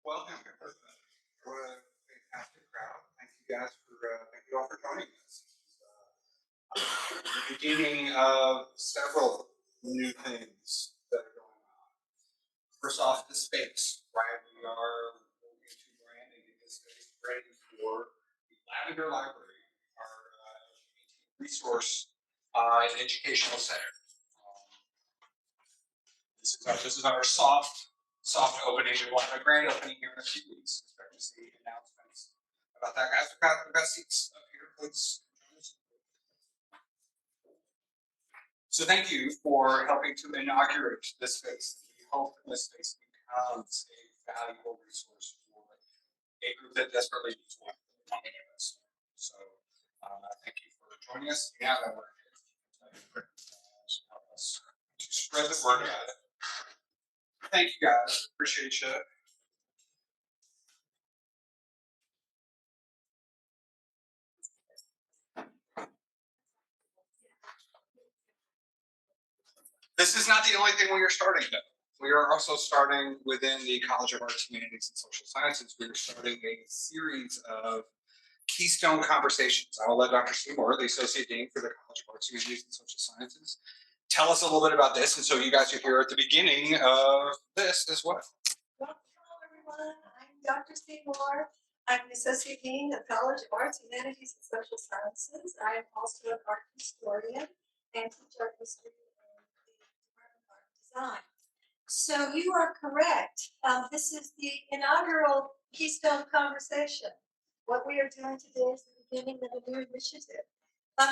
Welcome. What a fantastic crowd. Thank you all for joining us. The beginning of several new things that are going on. First off, the space, right? We are looking to brand and get this space ready for the Lavender Library, our resource and educational center. This is our soft opening. We'll have a grand opening here in a few weeks. Expect to see announcements about that, guys. We've got seats up here, please. So thank you for helping to inaugurate this space. We hope this space becomes a valuable resource for a group that desperately needs one of us. So thank you for joining us. Yeah, that worked. Help us to spread the word about it. Thank you, guys. Appreciate you. This is not the only thing we are starting, though. We are also starting within the College of Arts, Humanities, and Social Sciences. We are starting a series of Keystone Conversations. I will let Dr. Seymour, the Associate Dean for the College of Arts, Humanities, and Social Sciences, tell us a little bit about this. And so you guys are here at the beginning of this as well. Hello, everyone. I'm Dr. Seymour. I'm the Associate Dean of College of Arts, Humanities, and Social Sciences. I am also an art historian and teach art history in the Department of Art and Design. So you are correct. This is the inaugural Keystone Conversation. What we are doing today is the beginning of a new initiative.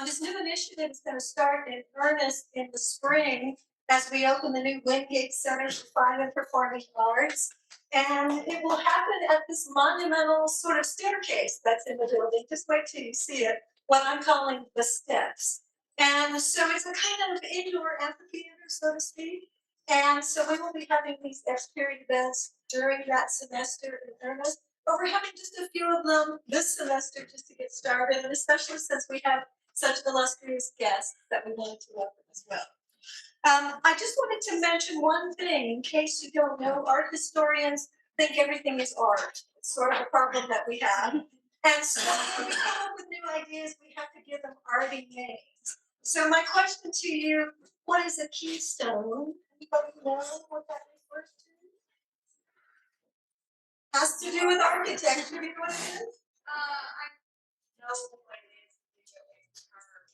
This new initiative is going to start in earnest in the spring as we open the new Wingate Center for Fine and Performing Arts. And it will happen at this monumental sort of staircase that's in the building. Just wait till you see it, what I'm calling the steps. And so it's a kind of indoor amphitheater, so to speak. And so we will be having these X-period events during that semester in earnest. But we're having just a few of them this semester just to get started, and especially since we have such illustrious guests that we wanted to welcome as well. I just wanted to mention one thing, in case you don't know, art historians think everything is art. It's sort of a problem that we have. And so when we come up with new ideas, we have to give them arty names. So my question to you, what is a keystone? Anybody know what that refers to? Has to do with architecture. Do you know what it is? I know what it is.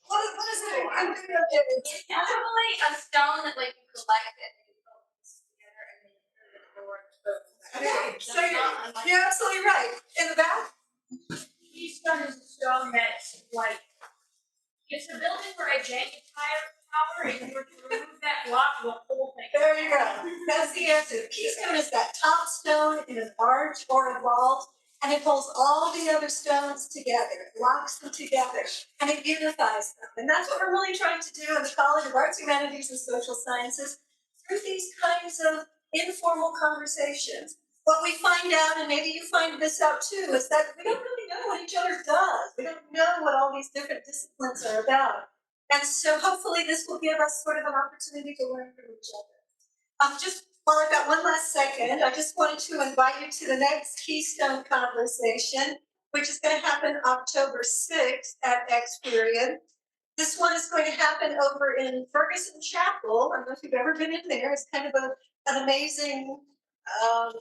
What is it? I'm going to go get it. It's probably a stone that like you collect it and you put it together and then you put it in the door. Okay, so you're absolutely right. In the back? Keystone is a stone that's like, it's a building for a giant tower, and you were to remove that block, the whole thing. There you go. That's the answer. Keystone is that top stone in an arch or a vault, and it pulls all the other stones together, it locks them together, and it unifies them. And that's what we're really trying to do in the College of Arts, Humanities, and Social Sciences through these kinds of informal conversations. What we find out, and maybe you find this out too, is that we don't really know what each other does. We don't know what all these different disciplines are about. And so hopefully this will give us sort of an opportunity to learn from each other. Just while I've got one last second, I just wanted to invite you to the next Keystone Conversation, which is going to happen October 6th at X period. This one is going to happen over in Ferguson Chapel. I don't know if you've ever been in there. It's kind of an amazing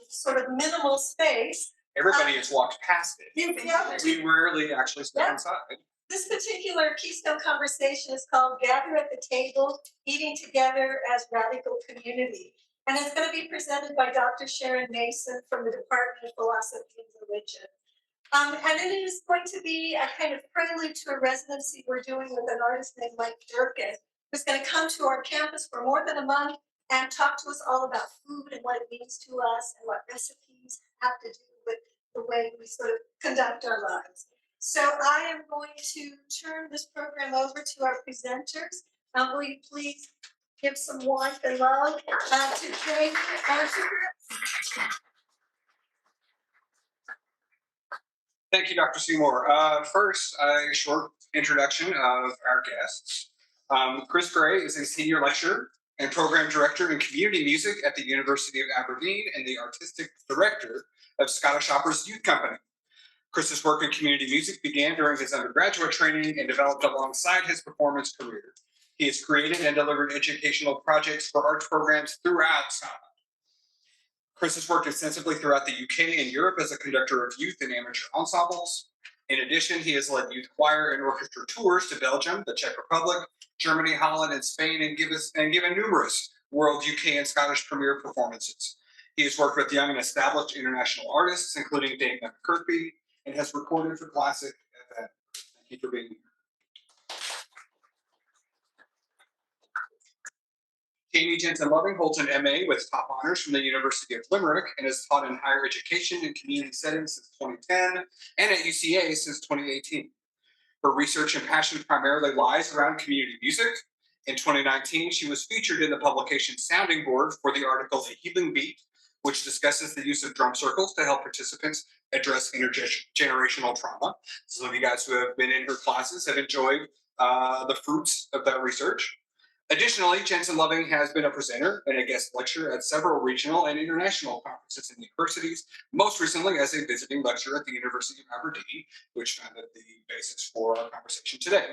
sort of minimal space. Everybody has walked past it. We rarely actually step inside. This particular Keystone Conversation is called Gather at the Table, Eating Together as Radical Community. And it's going to be presented by Dr. Sharon Mason from the Department of Philosophy and Religion. And it is going to be a kind of prelude to a residency we're doing with an artist named Mike Durkin, who's going to come to our campus for more than a month and talk to us all about food and what it means to us and what recipes have to do with the way we sort of conduct our lives. So I am going to turn this program over to our presenters. Will you please give some warmth and love to Jaimee and to Chris? Thank you, Dr. Seymour. First, a short introduction of our guests. Chris Gray is a senior lecturer and program director in community music at the University of Aberdeen and the artistic director of Scottish Opera's youth company. Chris's work in community music began during his undergraduate training and developed alongside his performance career. He has created and delivered educational projects for arts programs throughout Scotland. Chris has worked extensively throughout the UK and Europe as a conductor of youth and amateur ensembles. In addition, he has led youth choir and orchestra tours to Belgium, the Czech Republic, Germany, Holland, and Spain, and given numerous world, UK, and Scottish premiere performances. He has worked with young and established international artists, including Dave McCurdy, and has recorded for Classic FM. Thank you for being here. Jaimee Jensen holds an MA with top honors from the University of Limerick and has taught in higher education and community settings since 2010 and at UCA since 2018. Her research and passion primarily lies around community music. In 2019, she was featured in the publication Sounding Board for the article A Healing Beat, which discusses the use of drum circles to help participants address intergenerational trauma. Some of you guys who have been in her classes have enjoyed the fruits of that research. Additionally, Jensen Loving has been a presenter and a guest lecturer at several regional and international conferences and universities, most recently as a visiting lecturer at the University of Aberdeen, which founded the basis for our conversation today.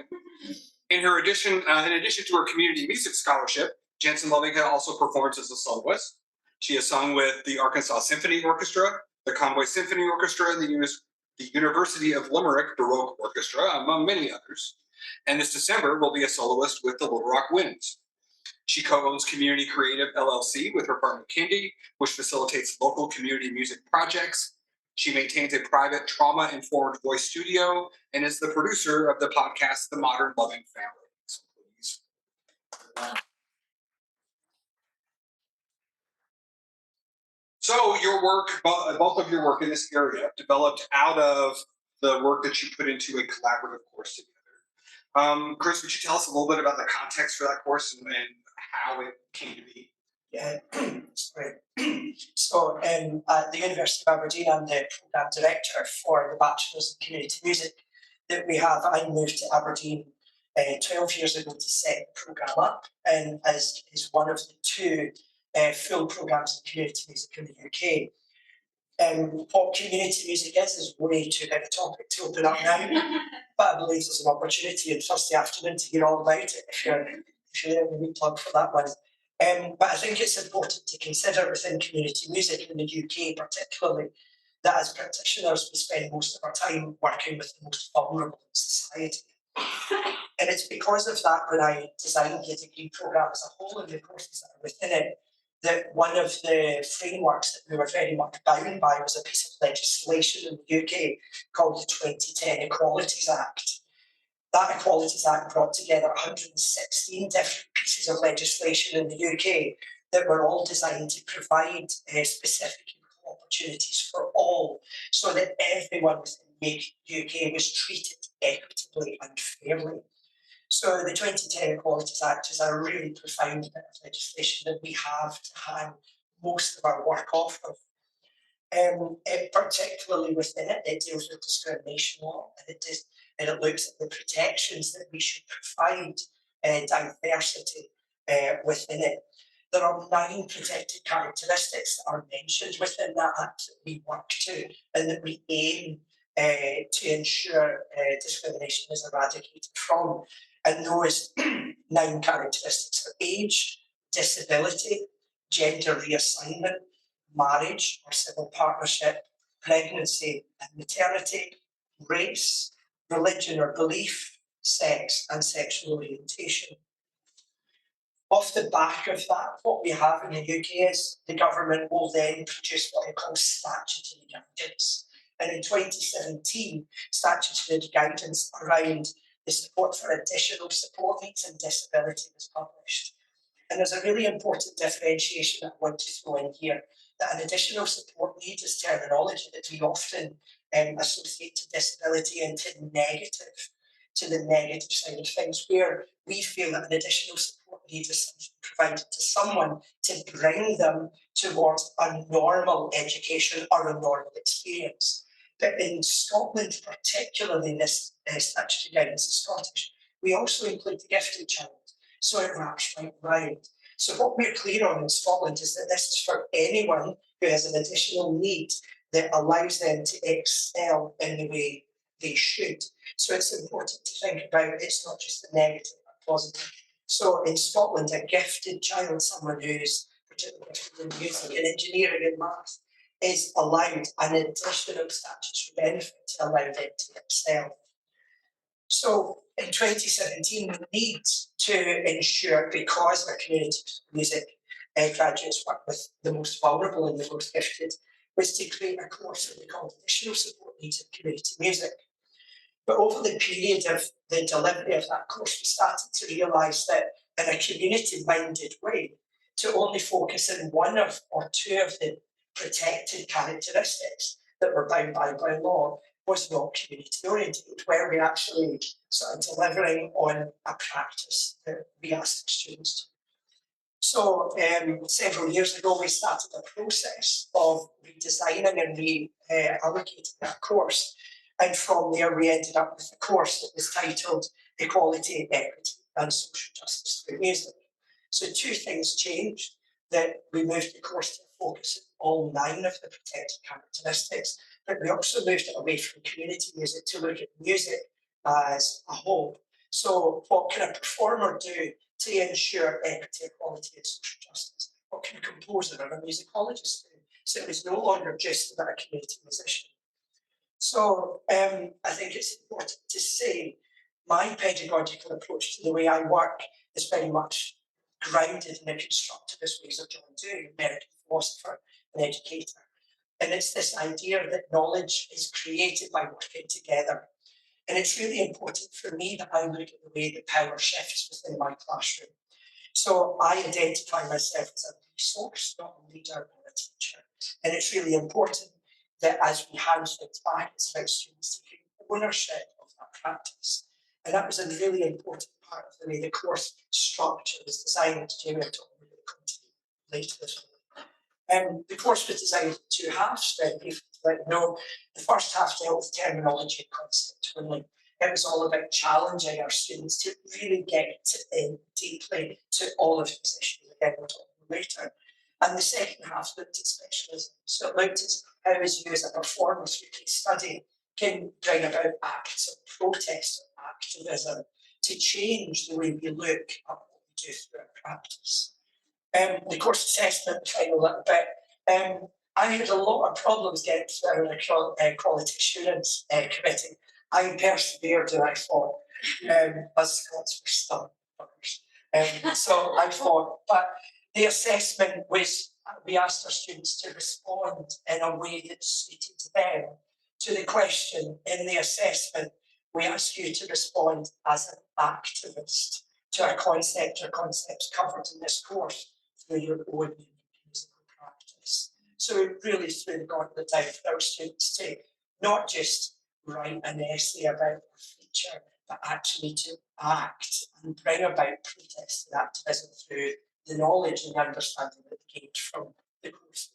In addition to her community music scholarship, Jensen Loving also performs as a soloist. She has sung with the Arkansas Symphony Orchestra, the Conway Symphony Orchestra, and the University of Limerick Baroque Orchestra, among many others. And this December will be a soloist with the Little Rock Winds. She co-owns Community Creative LLC with her partner Kendi, which facilitates local community music projects. She maintains a private trauma-informed voice studio and is the producer of the podcast The Modern Loving Family. So please. So your work, both of your work in this area, developed out of the work that you put into a collaborative course together. Chris, would you tell us a little bit about the context for that course and how it came to be? Yeah, sorry. So at the University of Aberdeen, I'm the programme director for the Bachelor's in Community Music that we have. I moved to Aberdeen 12 years ago to set the programme up, and as is one of the two full programmes in community music in the UK. What community music is way too big a topic to open up now, but I believe there's an opportunity on Thursday afternoon to hear all about it if you're there, we plug for that one. But I think it's important to consider within community music in the UK particularly that as practitioners we spend most of our time working with the most vulnerable in society. And it's because of that when I designed the degree programme as a whole and the courses that are within it, that one of the frameworks that we were very much bound by was a piece of legislation in the UK called the 2010 Equalities Act. That Equalities Act brought together 116 different pieces of legislation in the UK that were all designed to provide specific opportunities for all, so that everyone within the UK was treated equitably and fairly. So the 2010 Equalities Act is a really profound bit of legislation that we have to hang most of our work off of. Particularly within it, it deals with discrimination law, and it looks at the protections that we should provide diversity within it. There are 9 protected characteristics that are mentioned within that act that we work to and that we aim to ensure discrimination is eradicated from. And those 9 characteristics are age, disability, gender reassignment, marriage or civil partnership, pregnancy and maternity, race, religion or belief, sex and sexual orientation. Off the back of that, what we have in the UK is the government will then produce what they call statutory guidance. And in 2017, statutory guidance around the support for additional support needs and disability was published. And there's a really important differentiation I want to throw in here, that an additional support need is terminology that we often associate to disability and to the negative side of things, where we feel that an additional support need is provided to someone to bring them towards a normal education or a normal experience. But in Scotland, particularly this statutory guidance is Scottish, we also include the gifted child. So it wraps right round. So what we're clear on in Scotland is that this is for anyone who has an additional need that allows them to excel in the way they should. So it's important to think about it's not just the negative but positive. So in Scotland, a gifted child, someone who's particularly gifted in music and engineering and maths, is allowed an additional statutory benefit to allow them to excel. So in 2017, we need to ensure, because our community music graduates work with the most vulnerable and the most gifted, was to create a course that we called Additional Support Needs of Community Music. But over the period of the delivery of that course, we started to realise that in a community-minded way, to only focus on one of or two of the protected characteristics that were bound by law was not community oriented, where we actually started delivering on a practice that we asked students to. So several years ago, we started a process of redesigning and reallocating that course. And from there, we ended up with a course that was titled Equality, Equity and Social Justice Through Music. So two things changed, that we moved the course to focus on all 9 of the protected characteristics, but we also moved it away from community music to look at music as a whole. So what can a performer do to ensure equity, equality and social justice? What can a composer or a musicologist do? So it was no longer just about a community musician. So I think it's important to say my pedagogical approach to the way I work is very much grounded in the constructivist ways of John Dewey, American philosopher and educator. And it's this idea that knowledge is created by working together. And it's really important for me that I look at the way that power shifts within my classroom. So I identify myself as a resource, not a leader or a teacher. And it's really important that as we hand things back, it's about students taking ownership of that practice. And that was a really important part of the way the course structure was designed. Jaimee will talk about it later this week. The course was designed in 2 halves, briefly to let you know. The first half dealt with terminology and concept only. It was all about challenging our students to really get in deeply to all of these issues. Again, we'll talk about later. And the second half looked at specialism. So it looked at how, as you as a performer through case study, can bring about acts of protest or activism to change the way we look at what we do through our practice. The course assessment, the final little bit. I had a lot of problems getting through our quality assurance committee. I persevered and I thought, us Scots were stubborn. So I thought, but the assessment was, we asked our students to respond in a way that suited them to the question. In the assessment, we asked you to respond as an activist to a concept or concepts covered in this course through your own musical practice. So we really threw the gauntlet down for our students to not just write an essay about a feature, but actually to act and bring about protest and activism through the knowledge and understanding that they gained from the course.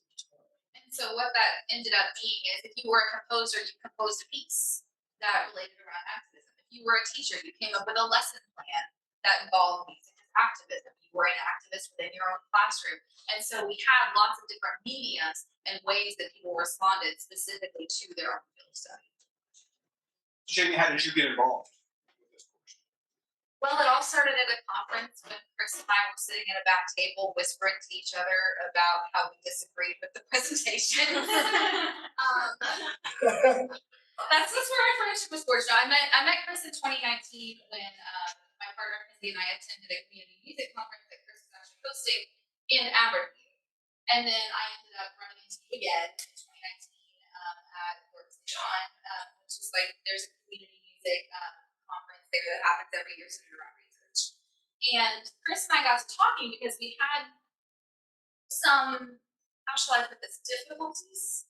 And so what that ended up being is, if you were a composer, you composed a piece that related around activism. If you were a teacher, you came up with a lesson plan that involved music as activism. You were an activist within your own classroom. And so we had lots of different mediums and ways that people responded specifically to their own field study. Jaimee, how did you get involved with this course? Well, it all started at a conference when Chris and I were sitting at a back table whispering to each other about how we disagreed with the presentation. That's where my friendship was forged. I met Chris in 2019 when my partner Chrissy and I attended a community music conference that Chris was actually hosting in Aberdeen. And then I ended up running into you again in 2019 at Fort St. John, which is like, there's a community music conference there that happens every year, so you're around research. And Chris and I got to talking because we had some, how shall I put this, difficulties.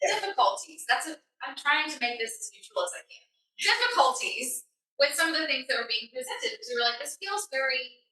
I'm trying to make this as neutral as I can. Difficulties with some of the things that were being presented, because we were like, this feels very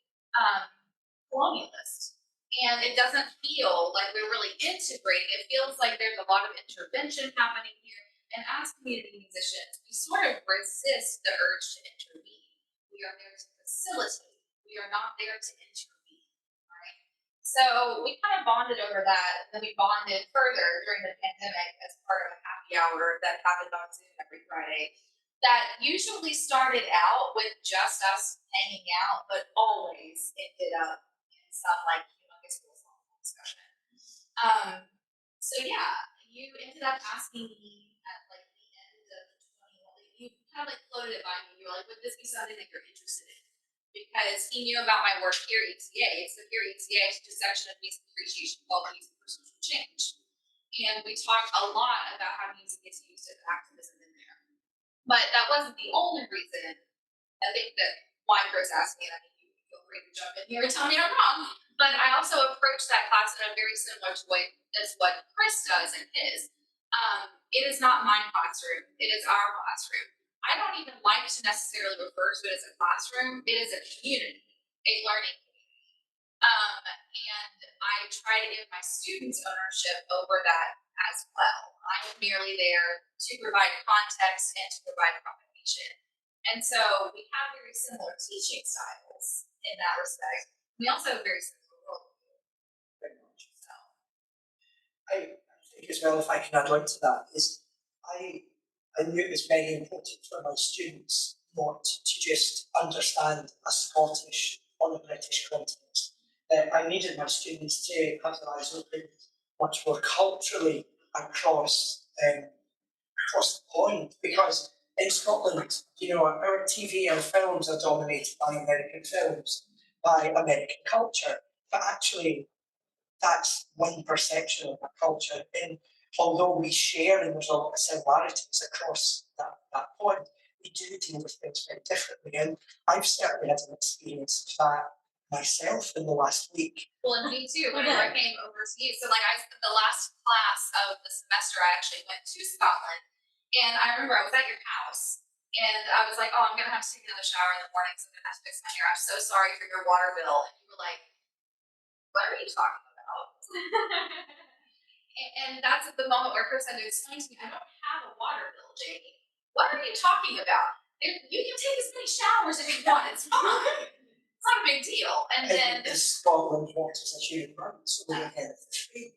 colonialist. And it doesn't feel like we're really integrating. It feels like there's a lot of intervention happening here. And as community musicians, we sort of resist the urge to intervene. We are there to facilitate. We are not there to intervene, right? So we kind of bonded over that, and then we bonded further during the pandemic as part of a happy hour that happened on Zoom every Friday. That usually started out with just us hanging out, but always ended up in some like humongous philosophical discussion. So yeah, you ended up asking me at like the end of 20, you kind of like floated it by me. You were like, would this be something that you're interested in? Because he knew about my work here at ETA. So here at ETA, I teach a section of music appreciation called Music for Social Change. And we talked a lot about how music gets used as activism in there. But that wasn't the only reason. I think that why Chris asked me, and I think you feel free to jump in here and tell me I'm wrong. But I also approached that class in a very similar way as what Chris does in his. It is not my classroom, it is our classroom. I don't even like to necessarily refer to it as a classroom. It is a community, a learning community. And I try to give my students ownership over that as well. I am merely there to provide context and to provide propagation. And so we have very similar teaching styles in that respect. We also have very similar worldview. So. I think as well, if I can add on to that, is I knew it was very important for my students not to just understand a Scottish or a British context. I needed my students to have their eyes open much more culturally across the pond, because in Scotland, you know, our TV and films are dominated by American films, by American culture, but actually that's one perception of our culture. And although we share and there's a lot of similarities across that point, we do deal with things very differently. And I've certainly had an experience of that myself in the last week. Well, and me too, whenever I came over to you. So like the last class of the semester, I actually went to Scotland. And I remember I was at your house and I was like, oh, I'm gonna have to take another shower in the morning, so I'm gonna have to fix my hair. I'm so sorry for your water bill. And you were like, what are you talking about? And that's at the moment where Chris had to explain to me, I don't have a water bill, Jaimee. What are you talking about? You can take as many showers as you want, it's fine. It's not a big deal. And then in Scotland, water is a human right, so we get it for free.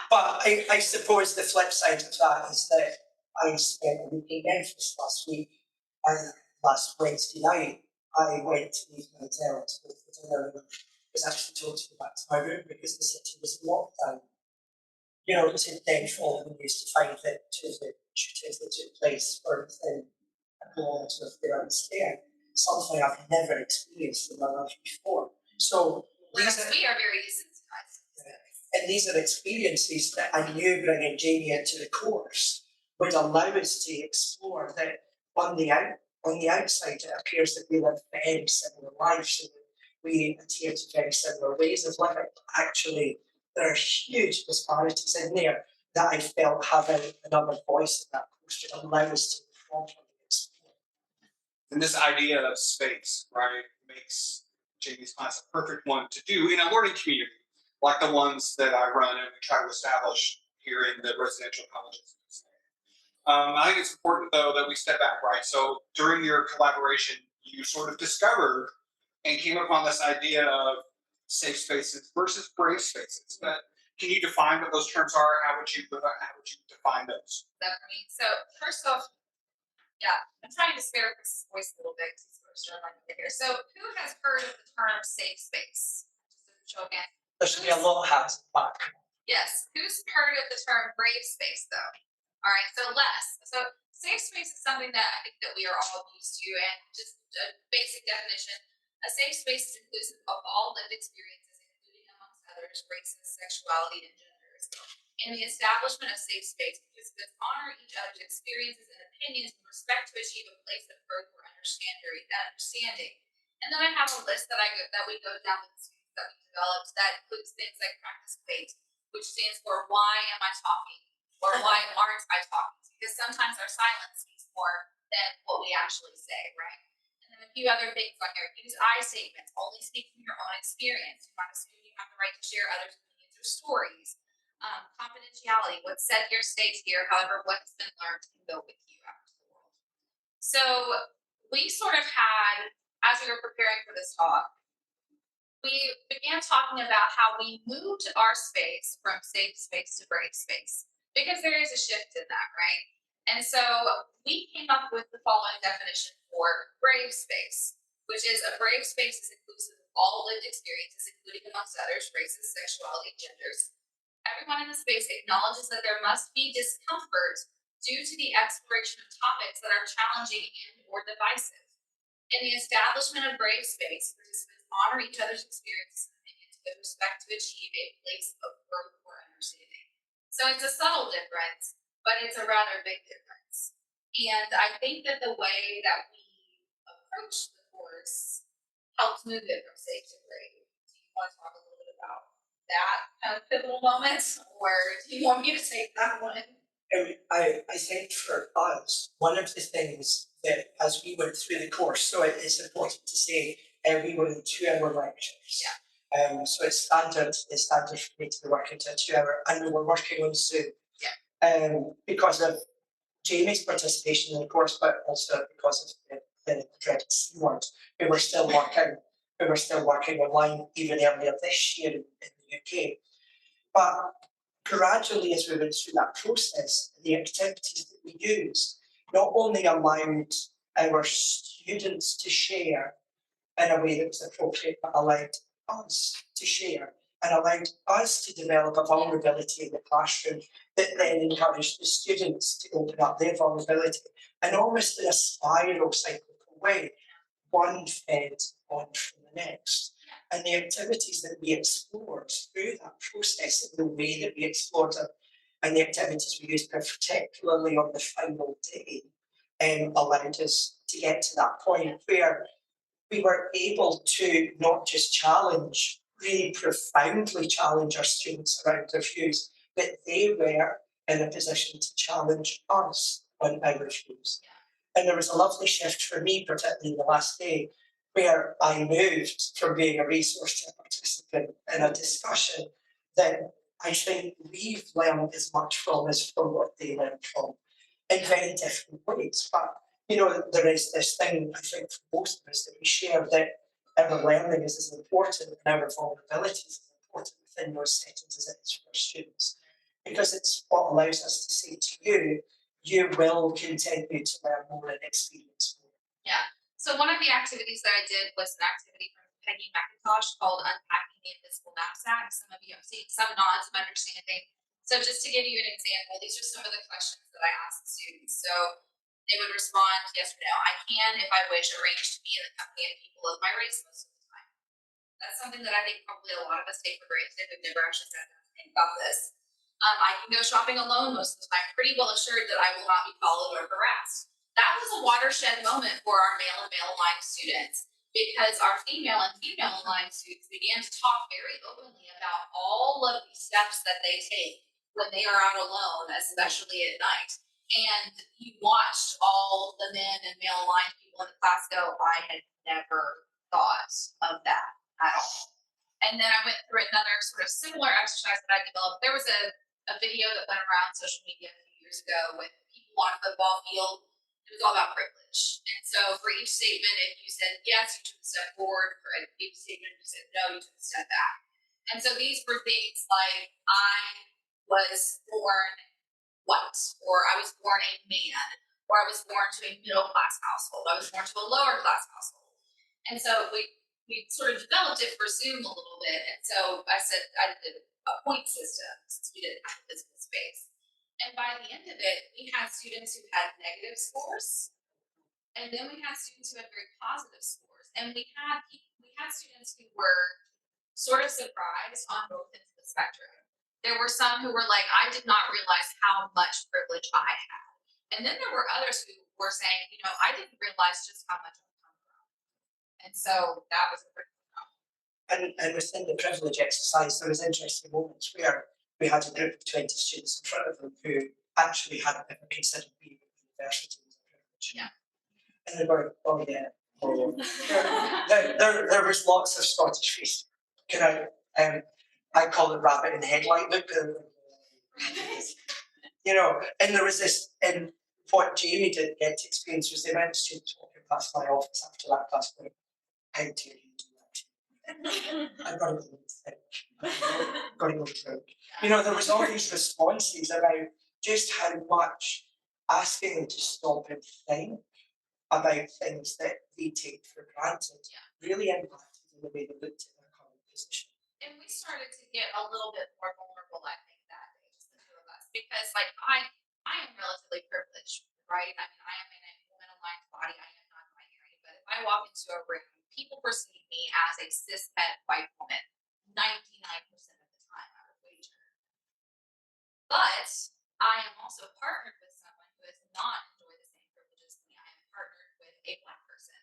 But I suppose the flip side of that is that I spent a week in Memphis last week, and last Wednesday night I went to leave my hotel to go for dinner and was actually told to go back to my room because the city was in lockdown. You know, to then follow the news to find that two of the shootings that took place were within a kilometre of where I was staying. Something I've never experienced in my life before. So we are very desensitized. and these are experiences that I knew bringing Jaimee into the course would allow us to explore that on the outside it appears that we live very similar lives and we adhere to very similar ways of living. Actually, there are huge disparities in there that I felt having another voice in that course would allow us to properly explore. And this idea of space, right, makes Jaimee's class a perfect one to do in a learning community, like the ones that I run and we try to establish here in the residential colleges. I think it's important though that we step back, right? So during your collaboration, you sort of discovered and came upon this idea of safe spaces versus brave spaces. But can you define what those terms are? How would you define those? Definitely. So first off, yeah, I'm trying to spare Chris's voice a little bit because he's sort of struggling with it here. So who has heard of the term safe space? Just a show of hands. There should be a lot of hands back. Yes. Who's heard of the term brave space though? All right, so less. So safe space is something that I think that we are all used to, and just a basic definition, a safe space is inclusive of all lived experiences, including amongst others, races, sexuality, and genders. In the establishment of safe space, participants honor each other's experiences and opinions and respect to achieve a place of growth or understanding. And then I have a list that we go down with the students that we developed that includes things like practice wait, which stands for why am I talking? Or why aren't I talking? Because sometimes our silence speaks more than what we actually say, right? And then a few other things on here. Use I statements. Only speak from your own experience. Do not assume you have the right to share others' opinions or stories. Confidentiality. What's said here stays here. However, what's been learned can go with you out into the world. So we sort of had, as we were preparing for this talk, we began talking about how we moved our space from safe space to brave space, because there is a shift in that, right? And so we came up with the following definition for brave space, which is a brave space is inclusive of all lived experiences, including amongst others, races, sexuality, genders. Everyone in the space acknowledges that there must be discomfort due to the exploration of topics that are challenging and or divisive. In the establishment of brave space, participants honor each other's experiences and opinions with respect to achieve a place of growth or understanding. So it's a subtle difference, but it's a rather big difference. And I think that the way that we approach the course helps move it from safe to brave. Do you want to talk a little bit about that kind of pivotal moment, or do you want me to take that one? I think for us, one of the things that as we went through the course, so it is important to say, we were in 2-hour lectures. Yeah. So it's standard for me to be working to a 2-hour, and we were working on Zoom. Yeah. Because of Jaimee's participation in the course, but also because of the dreaded C word, we were still working online even earlier this year in the UK. But gradually, as we went through that process, the activities that we used not only allowed our students to share in a way that was appropriate, but allowed us to share and allowed us to develop a vulnerability in the classroom that then encouraged the students to open up their vulnerability, and almost in a spiral cyclical way, one fed on from the next. And the activities that we explored through that process, and the way that we explored them, and the activities we used, particularly on the final day, allowed us to get to that point where we were able to not just challenge, really profoundly challenge our students around their views, but they were in a position to challenge us on our views. And there was a lovely shift for me, particularly in the last day, where I moved from being a resource to a participant in a discussion that I think we've learned as much from as from what they learned from, in very different ways. But there is this thing, I think, for most of us that we share, that our learning is as important and our vulnerability is as important within those settings as it is for our students. Because it's what allows us to say to you, you will continue to learn more and experience more. Yeah. So one of the activities that I did was an activity from Peggy McIntosh called Unpacking the Invisible Knapsack. Some of you have seen some nods of understanding. So just to give you an example, these are some of the questions that I asked students. So they would respond yes or no. I can, if I wish, arrange to be in the company of people of my race most of the time. That's something that I think probably a lot of us take for granted. We've never actually sat down and think about this. I can go shopping alone most of the time, pretty well assured that I will not be followed or harassed. That was a watershed moment for our male and male aligned students, because our female and female aligned students began to talk very openly about all of the steps that they take when they are out alone, especially at night. And you watched all the men and male aligned people in the class go, I had never thought of that at all. And then I went through another sort of similar exercise that I developed. There was a video that went around social media a few years ago with people on a football field. It was all about privilege. And so for each statement, if you said yes, you took a step forward. For each statement, if you said no, you took a step back. And so these were things like, I was born white, or I was born a man, or I was born to a middle class household, I was born to a lower class household. And so we sort of developed it for Zoom a little bit. And so I said I did a point system since we didn't have a physical space. And by the end of it, we had students who had negative scores, and then we had students who had very positive scores, and we had students who were sort of surprised on both ends of the spectrum. There were some who were like, I did not realize how much privilege I had. And then there were others who were saying, I didn't realize just how much I've come from. And so that was a pretty And within the privilege exercise, there was interesting moments where we had a group of 20 students in front of them who actually hadn't ever considered being at university as a privilege. Yeah. And they were, oh yeah. Oh. There was lots of Scottish faces. I call it rabbit in the headlight look. And there was this, and what Jaimee didn't get to experience was the amount of students walking past my office after that class going, How dare you do that? I've got to go think. I've got to go drink. You know, there was all these responses about just how much asking them to stop and think about things that they take for granted really impacted the way they looked at their current position. And we started to get a little bit more vulnerable, I think, that day, just the two of us, because like I am relatively privileged, right? I mean, I am in a woman-aligned body, I am not binary, but if I walk into a room, people perceive me as a cis het white woman 99% of the time, I would wager. But I am also partnered with someone who has not enjoyed the same privileges as me. I am partnered with a Black person.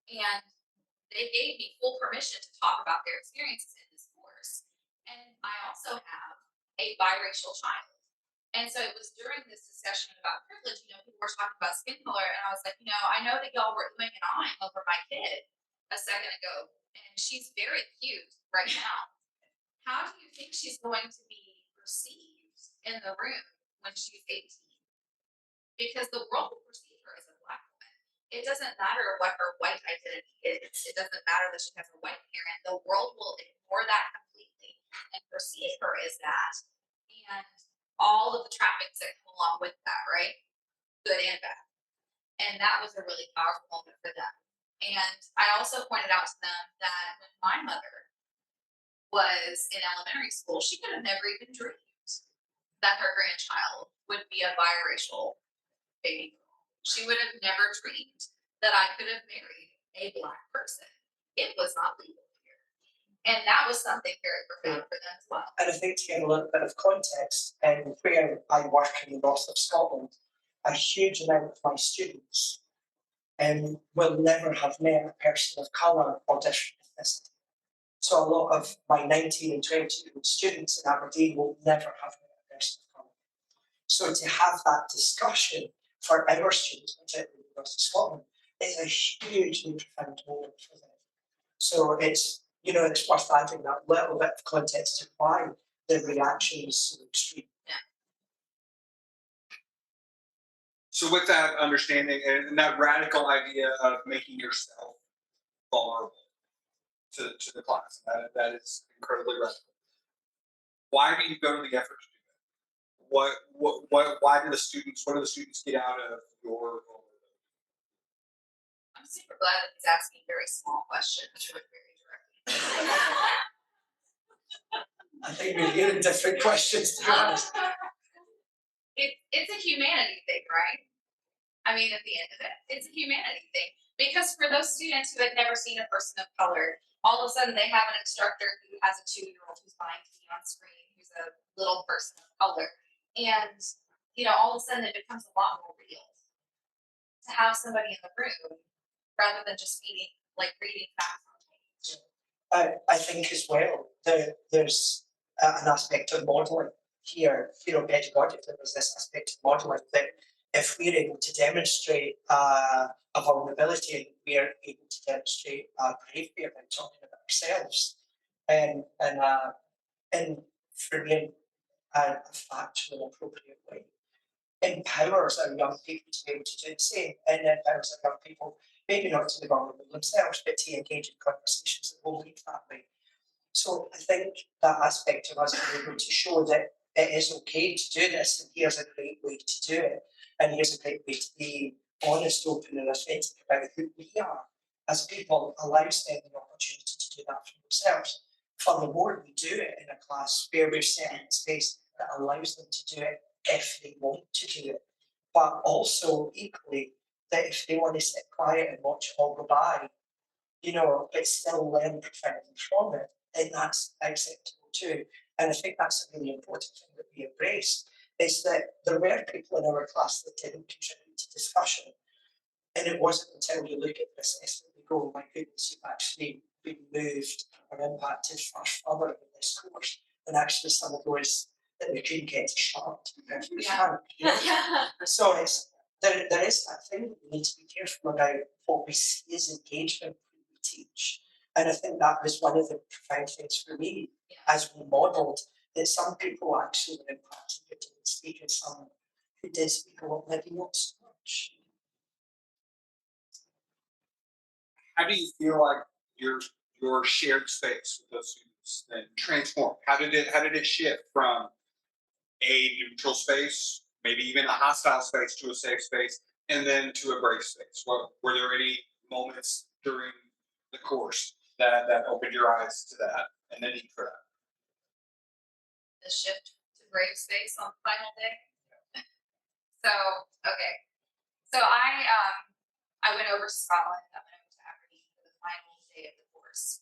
And they gave me full permission to talk about their experiences in this course. And I also have a biracial child. And so it was during this discussion about privilege, people were talking about skin color, and I was like, I know that y'all were doing an eye over my kid a second ago, and she's very cute right now. How do you think she's going to be perceived in the room when she's 18? Because the world will perceive her as a Black woman. It doesn't matter what her white identity is. It doesn't matter that she has a white parent. The world will ignore that completely and perceive her as that. And all of the trappings that come along with that, right? Good and bad. And that was a really powerful moment for them. And I also pointed out to them that when my mother was in elementary school, she could have never even dreamed that her grandchild would be a biracial baby girl. She would have never dreamed that I could have married a Black person. It was not legal here. And that was something very profound for them as well. And I think to get a little bit of context, and where I work in the north of Scotland, a huge amount of my students will never have met a person of colour or different ethnicity. So a lot of my 19 and 20-year-old students in Aberdeen will never have met a person of colour. So to have that discussion for our students, particularly in the north of Scotland, is a hugely profound moment for them. So it's worth adding that little bit of context to why the reaction is so extreme. So with that understanding and that radical idea of making yourself vulnerable to the class, that is incredibly radical. Why do you go to the effort to do that? What do the students get out of your vulnerability? I'm super glad that he's asking very small questions with very direct. I think we're hearing different questions, to be honest. It's a humanity thing, right? I mean, at the end of it, it's a humanity thing. Because for those students who had never seen a person of color, all of a sudden they have an instructor who has a 2-year-old who's vying to be on screen, who's a little person of color. And, all of a sudden it becomes a lot more real to have somebody in the room rather than just reading facts on page. I think as well, there's an aspect of modelling here, pedagogically, there's this aspect of modelling that if we're able to demonstrate a vulnerability and we're able to demonstrate bravery about talking about ourselves and for me a factual and appropriate way, empowers our young people to be able to do the same, and empowers our young people maybe not to be vulnerable themselves, but to engage in conversations that will lead that way. So I think that aspect of us being able to show that it is okay to do this, and here's a great way to do it, and here's a great way to be honest, open, and authentic about who we are as people, allows them the opportunity to do that for themselves. Furthermore, we do it in a class where we're set in a space that allows them to do it if they want to do it, but also equally that if they want to sit quiet and watch it all go by, but still learn profoundly from it, then that's acceptable too. And I think that's a really important thing that we embrace, is that there were people in our class that didn't contribute to discussion. And it wasn't until you look at this assessment and go, oh my goodness, you've actually been moved or impacted far further in this course than actually some of those that we couldn't get to shut up to be perfectly frank. So there is that thing that we need to be careful about what we see as engagement when we teach. And I think that was one of the profound things for me as we modelled that some people actually were impacted but didn't speak, and some who did speak a lot, maybe not so much. How do you feel like your shared space with those students then transform? How did it shift from a neutral space, maybe even a hostile space, to a safe space, and then to a brave space? Were there any moments during the course that opened your eyes to that and the need for that? The shift to brave space on the final day. So, okay. So I went over to Scotland, I went over to Aberdeen for the final day of the course.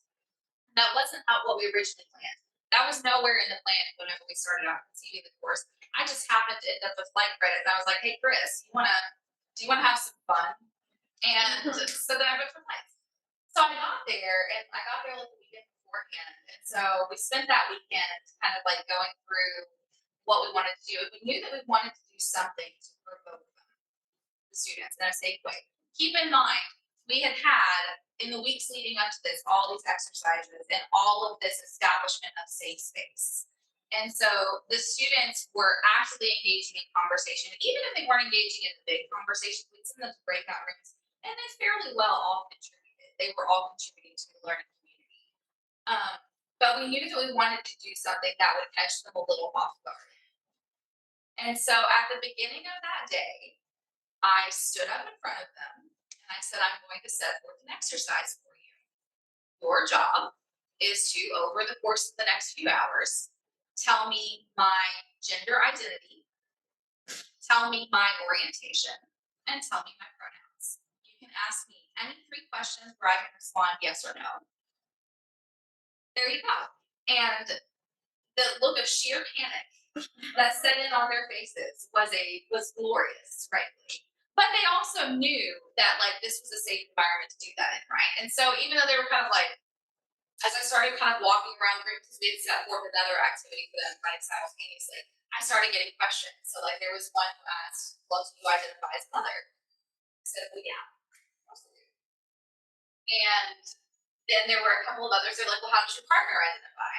That wasn't what we originally planned. That was nowhere in the plan whenever we started out conceiving the course. I just happened to end up with flight credits. I was like, hey Chris, do you wanna have some fun? And so then I went for flights. So I got there like the weekend beforehand. And so we spent that weekend kind of like going through what we wanted to do. And we knew that we wanted to do something to provoke the students in a safe way. Keep in mind, we had in the weeks leading up to this, all these exercises and all of this establishment of safe space. And so the students were actively engaging in conversation. Even if they weren't engaging in the big conversation, we'd send them to breakout rooms, and they fairly well all contributed. They were all contributing to the learning community. But we knew that we wanted to do something that would catch them a little off guard. And so at the beginning of that day, I stood up in front of them and I said, I'm going to set forth an exercise for you. Your job is to, over the course of the next few hours, tell me my gender identity, tell me my orientation, and tell me my pronouns. You can ask me any 3 questions where I can respond yes or no. There you go. And the look of sheer panic that set in on their faces was glorious, frankly. But they also knew that like this was a safe environment to do that in, right? And so even though they were kind of like, as I started kind of walking around the room, because we had set forth another activity for them running simultaneously, I started getting questions. So like there was one who asked, well, do you identify as mother? I said, well, yeah, absolutely. And then there were a couple of others, they're like, well, how does your partner identify?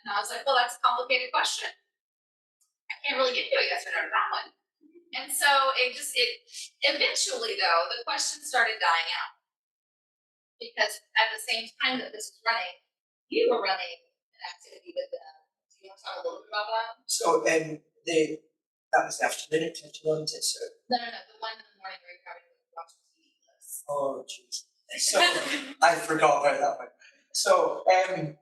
And I was like, well, that's a complicated question. I can't really give you a yes or no to that one. And so it eventually though, the questions started dying out. Because at the same time that this was running, you were running an activity with them. Do you want to talk a little bit about that? So that was the afternoon activity, wasn't it? So No, the one in the morning where you're having to watch the TV list. oh jeez. So I forgot about that one. So I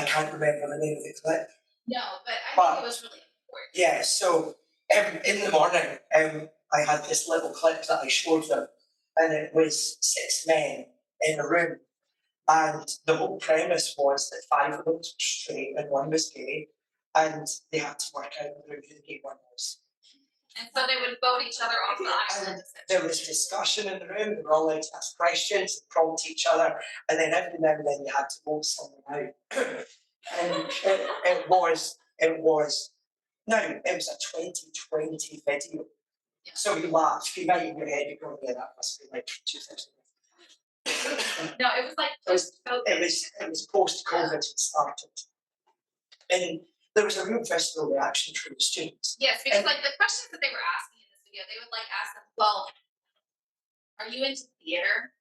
can't remember the name of the clip. No, but I think it was really important. Yeah, so in the morning, I had this little clip that I showed them, and it was 6 men in a room, and the whole premise was that 5 of them were straight and 1 was gay, and they had to work out in the room who the gay one was. And so they would vote each other off the island. There was discussion in the room, they were all allowed to ask questions, prompt each other, and then every now and then you had to vote someone out. And it was a 2020 video. Yeah. So you laugh, you might in your head, you go, yeah, that must be like 2000. No, it was like It was post-COVID it started. And there was a real visceral reaction from the students. yes, because like the questions that they were asking in this video, they would like ask them, well, are you into theater?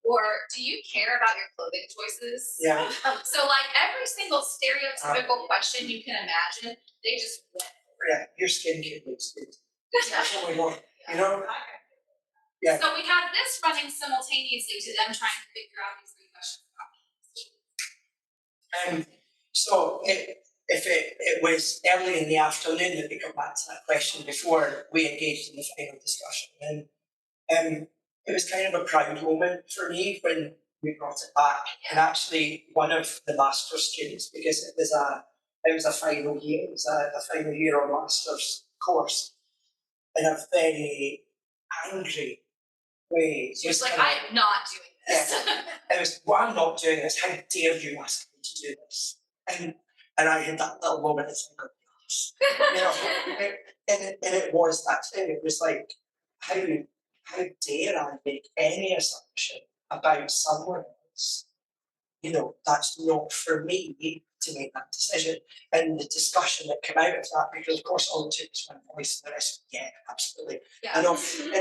Or do you care about your clothing choices? Yeah. So like every single stereotypical question you can imagine, they just went. Yeah, your skincare looks good. That's what we want, you know? Yeah. So we had this running simultaneously to them trying to figure out these 3 questions about me. So if it was early in the afternoon that we got back to that question before we engaged in the final discussion, and it was kind of a proud moment for me when we brought it back. And actually one of the master's students, because it was a final year, it was a final year or master's course, in a very angry way. She was like, I am not doing this. It was, well, I'm not doing this, how dare you ask me to do this? And I had that little moment of thinking, yes. You know, and it was that thing, it was like, how dare I make any assumption about someone else? You know, that's not for me to make that decision. And the discussion that came out of that, because of course all it took was one voice and the rest, yeah, absolutely. Yeah. And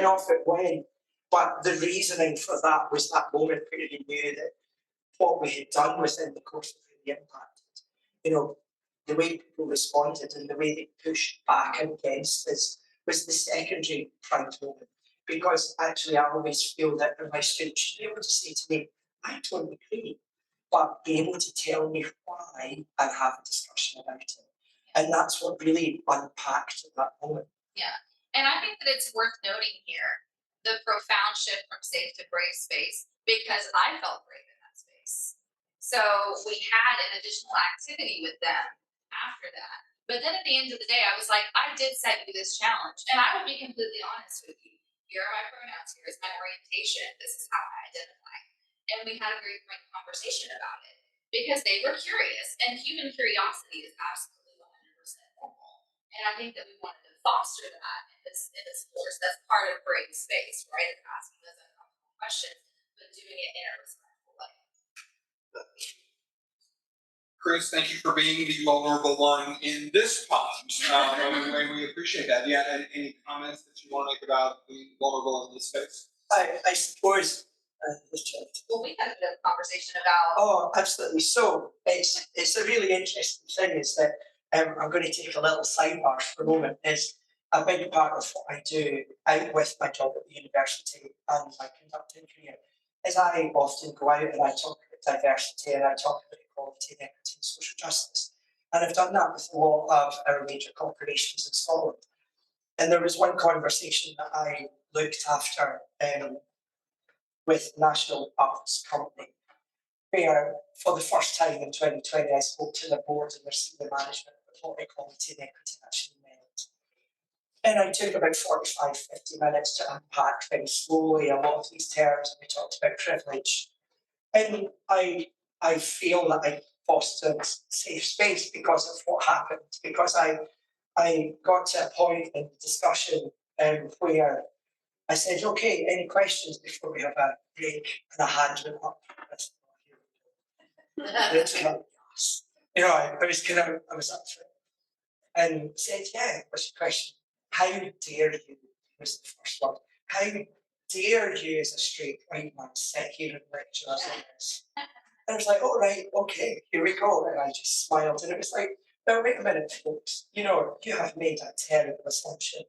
off it went. But the reasoning for that was that moment where you knew that what we had done within the course was really impacted. You know, the way people responded and the way they pushed back against this was the secondary pride moment. Because actually I always feel that my students should be able to say to me, I don't agree, but be able to tell me why and have a discussion about it. And that's what really unpacked at that moment. Yeah, and I think that it's worth noting here the profound shift from safe to brave space because I felt brave in that space. So we had an additional activity with them after that. But then at the end of the day, I was like, I did set you this challenge. And I will be completely honest with you. Here are my pronouns, here is my orientation, this is how I identify. And we had a very frank conversation about it because they were curious, and human curiosity is absolutely 100% normal. And I think that we wanted to foster that in this course. That's part of brave space, right? Of asking those uncomfortable questions, but doing it in a respectful way. Chris, thank you for being the vulnerable one in this pond. And we appreciate that. Yeah, and any comments that you want to make about being vulnerable in this space? I suppose, Well, we had a bit of a conversation about. Oh, absolutely. So it's a really interesting thing is that I'm going to take a little sidebar for a moment. Is a big part of what I do out with my job at the university and my conducting career is I often go out and I talk about diversity and I talk about equality, equity and social justice. And I've done that with a lot of our major corporations in Scotland. And there was one conversation that I looked after with National Arts Company, where for the first time in 2020 I spoke to the board and their senior management about what equality and equity actually meant. And I took about 45, 50 minutes to unpack very slowly a lot of these terms, and we talked about privilege. And I feel that I fostered safe space because of what happened, because I got to a point in the discussion where I said, okay, any questions before we have a break? And a hand went up. And it's kind of, yes. You know, I was up for it. And said, yeah, what's your question? How dare you, was the first one. How dare you as a straight white man sit here and lecture us on this? And I was like, oh, right, okay, here we go. And I just smiled. And it was like, no, wait a minute, folks. You know, you have made a terrible assumption.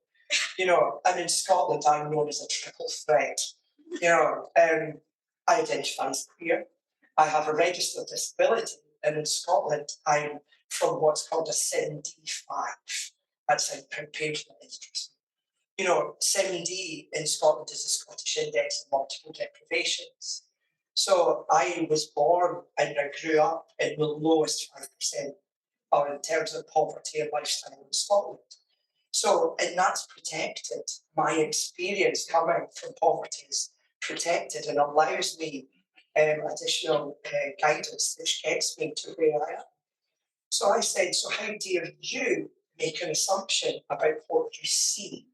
You know, and in Scotland, I'm known as a triple threat. You know, I identify as queer. I have a registered disability, and in Scotland, I'm from what's called a 7D5. That's a page that interests me. You know, 7D in Scotland is the Scottish Index of Multiple Deprivations. So I was born and I grew up in the lowest 5% or in terms of poverty and lifestyle in Scotland. So, and that's protected. My experience coming from poverty is protected and allows me additional guidance which gets me to where I am. So I said, so how dare you make an assumption about what you see?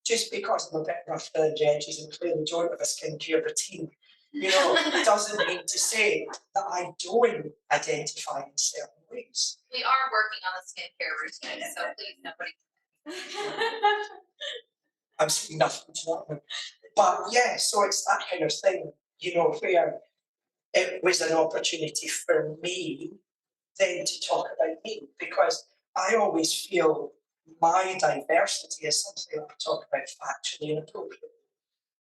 Just because I'm a bit rough around the edges and clearly don't have a skincare routine, you know, doesn't mean to say that I don't identify in certain ways. We are working on the skincare routine, so please nobody. I'm saying nothing to that one. But yeah, so it's that kind of thing, you know, where it was an opportunity for me then to talk about me, because I always feel my diversity is something I talk about factually and appropriately.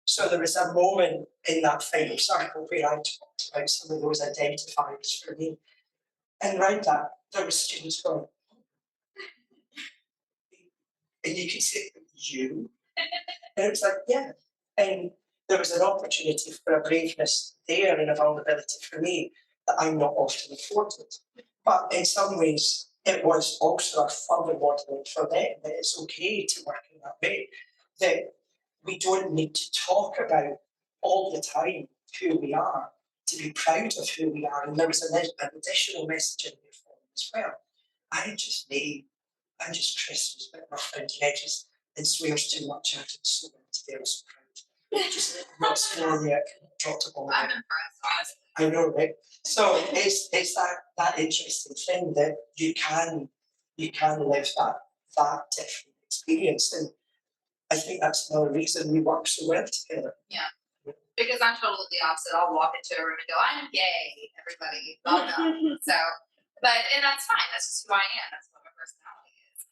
So there was a moment in that final circle where I talked about some of those identifiers for me. And around that, there were students going, and you could say, you? And it was like, yeah. And there was an opportunity for a braveness there and a vulnerability for me that I'm not often afforded. But in some ways, it was also a further modelling for them that it's okay to work in that way, that we don't need to talk about all the time who we are, to be proud of who we are. And there was an additional message in there for them as well. I'm just Chris who's a bit rough around the edges and swears too much out of so today I was so proud. Just not sworn yet, dropped a ball. I'm impressed, honestly. I know, right? So it's that interesting thing that you can live that different experience, and I think that's another reason we work so well together. Yeah, Because I'm totally the opposite. I'll walk into a room and go, I'm gay, everybody, welcome. So, and that's fine. That's just who I am. That's what my personality is.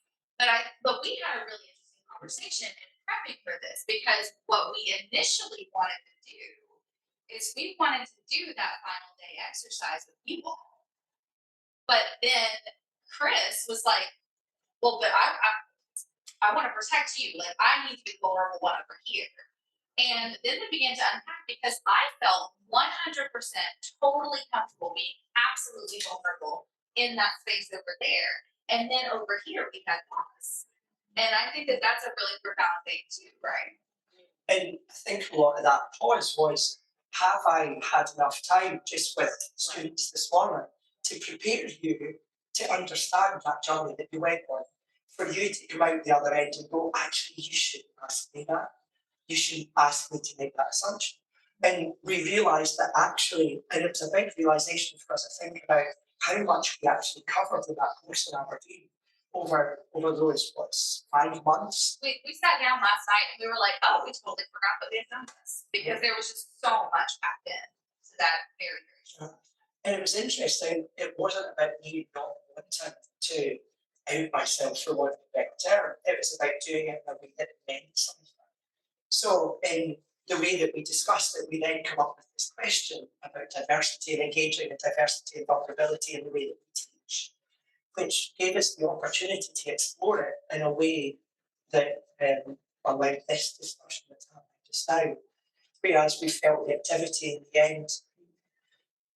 But we had a really interesting conversation in prepping for this, because what we initially wanted to do is we wanted to do that final day exercise with you all. But then Chris was like, well, but I want to protect you. Like, I need to be vulnerable over here. And then we began to unpack, because I felt 100% totally comfortable being absolutely vulnerable in that space over there. And then over here, we had pause. And I think that that's a really profound thing too, right? And I think a lot of that pause was, have I had enough time just with students this morning to prepare you to understand that journey that you went on, for you to come out the other end and go, actually, you shouldn't ask me that. You shouldn't ask me to make that assumption. And we realised that actually, and it was a big realisation for us to think about how much we actually covered in that course in Aberdeen over those 5 months. We sat down last night and we were like, oh, we totally forgot that we had done this, because there was just so much packed in to that very, very short. And it was interesting, it wasn't about me not wanting to out myself for one better. It was about doing it in a way that meant something. So in the way that we discussed it, we then come up with this question about diversity and engaging with diversity and vulnerability in the way that we teach, which gave us the opportunity to explore it in a way that allowed this discussion that's happening just now. Whereas we felt the activity in the end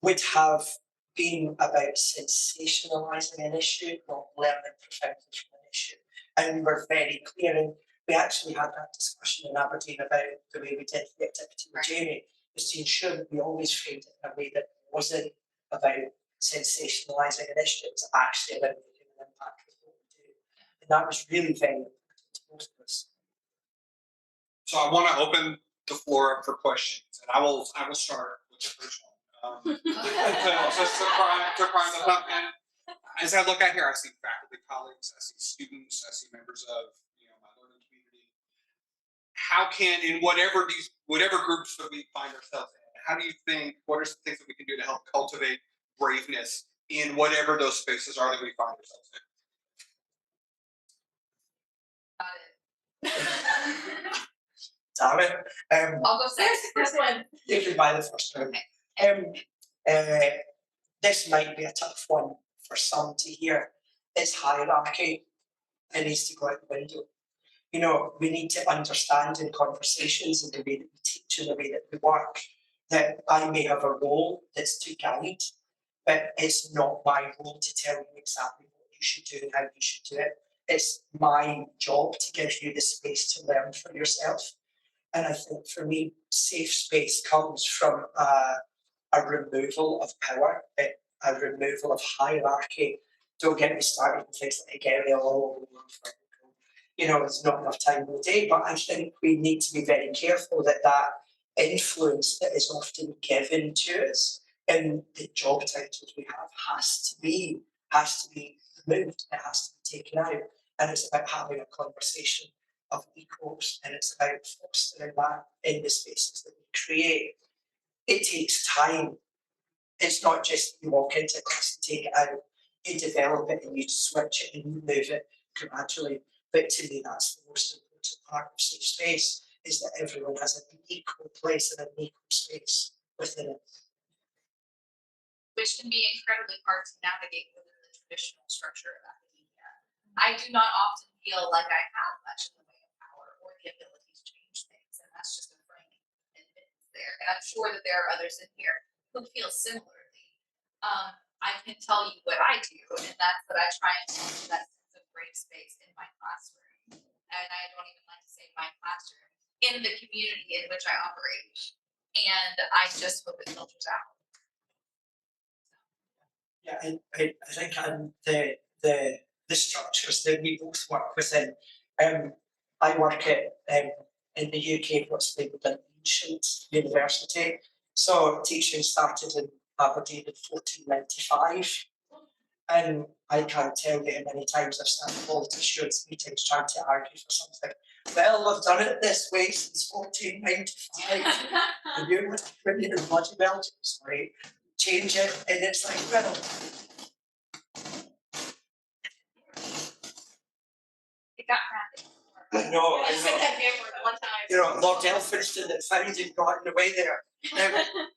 would have been about sensationalising an issue, not learning profoundly from an issue. And we were very clear, and we actually had that discussion in Aberdeen about the way we did the activity with Jaimee, was to ensure that we always framed it in a way that wasn't about sensationalising an issue, it was actually about making an impact with what we do. And that was really very important to both of us. So I want to open the floor up for questions, and I will start with the first one. Just to prime the pump. And as I look out here, I see faculty colleagues, I see students, I see members of my learning community. How can, in whatever groups that we find ourselves in, how do you think, what are some things that we can do to help cultivate braveness in whatever those spaces are that we find ourselves in? Got it. Damn it. I'll go first one. You can buy the first one. This might be a tough one for some to hear. It's hierarchy. It needs to go out the window. We need to understand in conversations and the way that we teach and the way that we work that I may have a role that's to guide, but it's not my role to tell you exactly what you should do and how you should do it. It's my job to give you the space to learn for yourself. And I think for me, safe space comes from a removal of power, a removal of hierarchy. Don't get me started with things like there's not enough time in the day, but I think we need to be very careful that influence that is often given to us in the job titles we have has to be removed, it has to be taken out. And it's about having a conversation of equals, and it's about fostering that in the spaces that we create. It takes time. It's not just you walk into class and take it out. You develop it and you switch it and you move it gradually. But to me, that's the most important part of safe space, is that everyone has an equal place and an equal space within it. Which can be incredibly hard to navigate within the traditional structure of academia. I do not often feel like I have much in the way of power or the ability to change things, and that's just a framing admittance there. And I'm sure that there are others in here who feel similarly. I can tell you what I do, and that's that I try and teach that sense of brave space in my classroom. And I don't even like to say my classroom, in the community in which I operate. And I just hope it filters out. Yeah, and I think the structures that we both work within. I work in the UK, what's labelled an ancient university. So teaching started in Aberdeen in 1495. And I can't tell you how many times I've sat in quality assurance meetings trying to argue for something Well, I've done it this way since 1495. And you would put it in bloody Belgians, right? Change it, and it's like, well, It got crafted. I know, I said that here for one time. you know, Lord Elphinstone that found it got in the way there.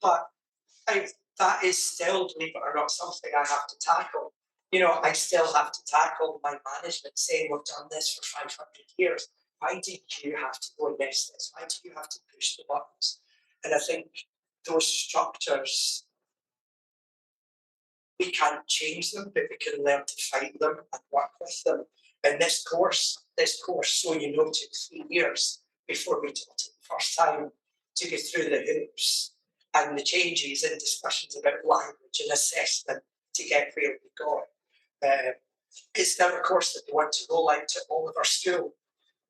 But that is still, believe it or not, something I have to tackle. You know, I still have to tackle my management saying we've done this for 500 years. Why did you have to go against this? Why do you have to push the buttons? And I think those structures, we can't change them, but we can learn to fight them and work with them. And this course, so you know, took 3 years before we taught it the first time to go through the hoops and the changes and discussions about language and assessment to get where we got. It's now a course that we want to roll out to all of our school,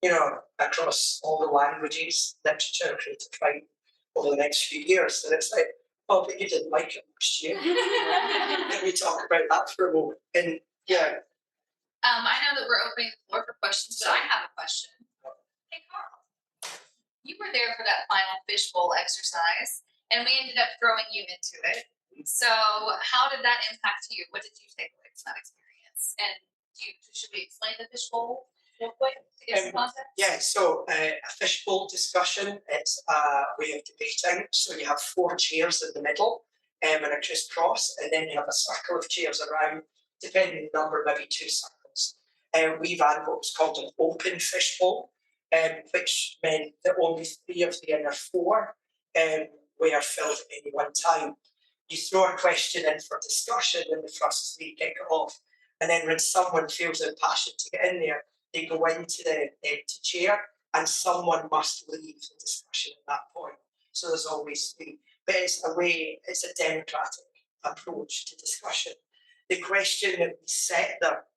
you know, across all the languages, literature, creative writing over the next few years. And it's like, oh, but you didn't like it last year. Let me talk about that for a moment. And yeah. I know that we're opening the floor for questions, but I have a question. Hey, Carl, you were there for that final fishbowl exercise, and we ended up throwing you into it. So, how did that impact you? What did you take away from that experience? And should we explain the fishbowl real quick to get some context? Yeah, so a fishbowl discussion, it's a way of debating. So you have 4 chairs in the middle and a crisscross, and then you have a circle of chairs around, depending on the number, maybe 2 circles. We've had what's called an open fishbowl, which meant that only 3 of the inner 4 were filled at any one time. You throw a question in for discussion and the first 3 kick it off. And then when someone feels impassioned to get in there, they go into the empty chair and someone must leave the discussion at that point. So there's always 3. But it's a democratic approach to discussion. The question that we set there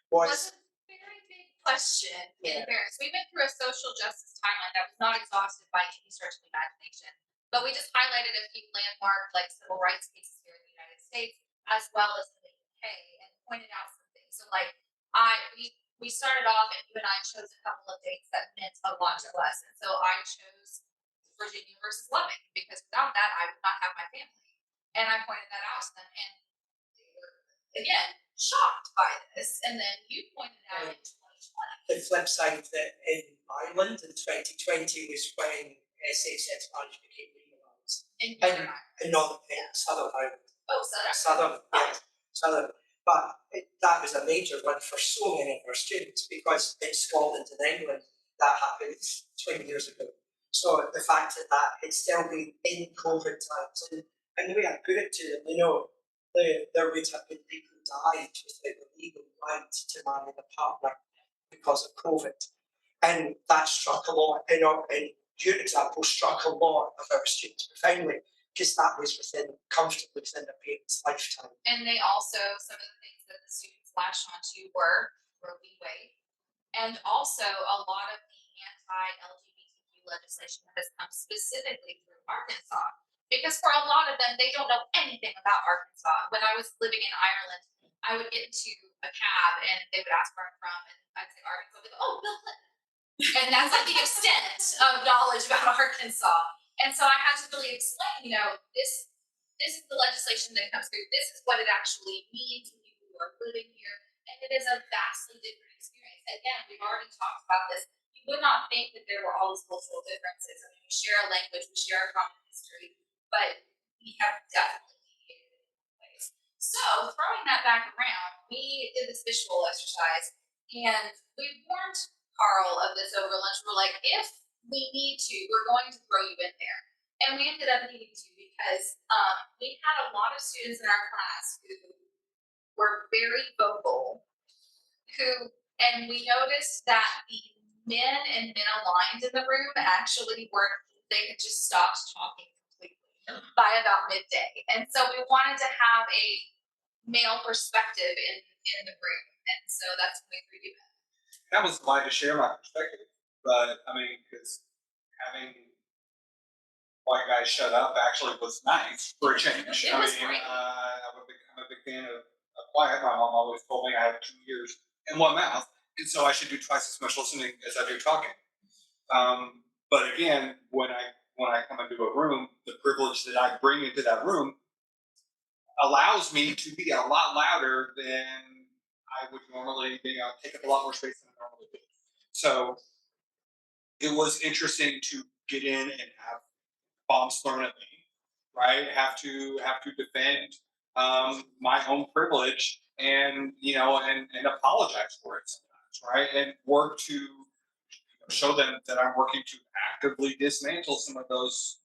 was a very big question in fairness. We went through a social justice timeline that was not exhausted by any stretch of the imagination, but we just highlighted a few landmark civil rights cases here in the United States as well as in the UK and pointed out some things. So we started off and you and I chose a couple of dates that meant a lot to us. And so I chose Virginia versus Lubbock because without that I would not have my family. And I pointed that out to them and they were again shocked by this, and then you pointed out in 2020. the flip side that in Ireland in 2020 was when same-sex marriage became legalised. In Southern Ireland. Oh, Southern. But that was a major one for so many of our students because in Scotland and England that happened 20 years ago. So the fact that it's still been in COVID times, and the way I put it to them, you know, there would have been people who died without the legal right to marry a partner because of COVID. And that struck a lot, you know, and your example struck a lot of our students profoundly because that was comfortably within their parents' lifetime. And they also, some of the things that the students latched onto were Roe v. Wade, and also a lot of the anti-LGBTQ legislation that has come specifically through Arkansas. Because for a lot of them, they don't know anything about Arkansas. When I was living in Ireland, I would get into a cab and they would ask where I'm from, and I'd say Arkansas. They'd go, oh, Bill Clinton. And that's like the extent of knowledge about Arkansas. And so I had to really explain, you know, this is the legislation that comes through. This is what it actually means when you are living here. And it is a vastly different experience. Again, we've already talked about this. You would not think that there were all these cultural differences. I mean, we share a language, we share a common history, but we have definitely deviated in ways. So throwing that back around, we did this visual exercise and we warned Carl of this over lunch. We're like, if we need to, we're going to throw you in there. And we ended up needing to because we had a lot of students in our class who were very vocal, and we noticed that the men and men aligned in the room actually weren't, they had just stopped talking by about midday. And so we wanted to have a male perspective in the room. And so that's when we threw you in. I was glad to share my perspective, but I mean, because having white guys shut up actually was nice for a change. It was great. I'm a big fan of quiet. My mom always told me I have 2 ears and 1 mouth, and so I should do twice as much listening as I do talking. But again, when I come into a room, the privilege that I bring into that room allows me to be a lot louder than I would normally be. Take up a lot more space than I normally do. So it was interesting to get in and have bombs thrown at me, right? Have to defend my own privilege, and and apologize for it sometimes, right? And work to show them that I'm working to actively dismantle some of those